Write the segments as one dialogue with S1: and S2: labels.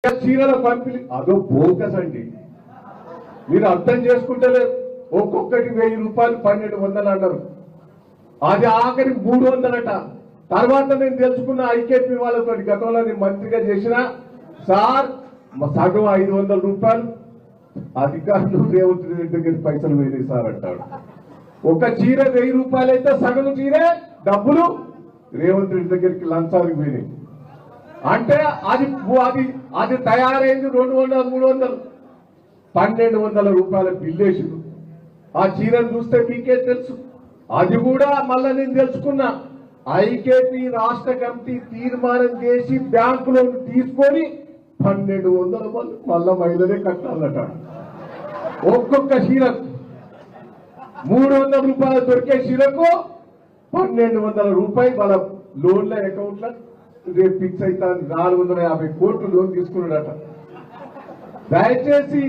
S1: చీరల పంపిణీ అదో బోకస్ అండి. మీరు అర్థం చేసుకుంటలేరు. ఒక్కొక్కటి 1000 రూపాయలు 1200 అన్నారు. అది ఆఖరి 300 తర్వాత నేను తెలుసుకున్న ఐకేపీ వాళ్ళతో గతంలో నేను మంత్రిగా చేసిన సార్ సగం 500 రూపాయలు అధికారులు రేవంత్ రెడ్డి దగ్గర పైసలు పోయినాయి సార్ అంటాడు. ఒక చీర 1000 రూపాయలు అయితే సగం చీరే డబ్బులు రేవంత్ రెడ్డి దగ్గరికి లంచానికి పోయినాయి. అంటే అది అది అది తయారైంది 200 300 1200 రూపాయల బిల్లేసింది. ఆ చీరను చూస్తే మీకే తెలుసు. అది కూడా మళ్ళా నేను తెలుసుకున్నా, ఐకేపీ రాష్ట్ర కమిటీ తీర్మానం చేసి బ్యాంకులో తీసుకొని 1200 మళ్ళా మహిళలే కట్టాలట. ఒక్కొక్క చీరకు 300 రూపాయలు దొరికే చీరకు 1200 రూపాయలు వాళ్ళ లోన్ల అకౌంట్ లో రేపు ఫిక్స్ అవుతా 450 కోట్లు లోన్ తీసుకున్నాడట. దయచేసి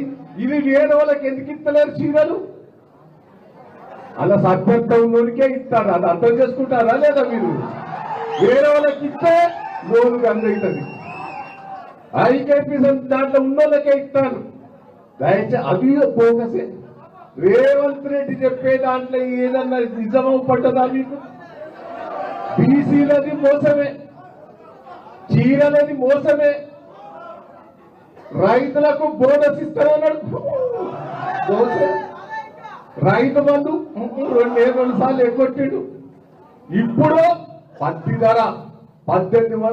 S1: ఇది వేరే వాళ్ళకి ఎందుకు ఇస్తలేరు చీరలు? అలా సభ్యత్వంలోనికే ఇస్తారు. అది అర్థం చేసుకుంటారా లేదా మీరు? వేరే వాళ్ళకి ఇస్తే లోన్ అందవుతుంది. ఐకేపీ దాంట్లో ఉన్న వాళ్ళకే ఇస్తారు. దయచేసి అది ఫోకసే. రేవంత్ రెడ్డి చెప్పే దాంట్లో ఏదన్నా నిజమో పడ్డదా మీకు? బీసీలది మోసమే, చీరలది మోసమే, రైతులకు బోనస్ ఇస్తారన్నాడు రైతు బంధు 2 సార్లు ఎగ్గొట్టిండు. ఇప్పుడు పత్తి ధర 18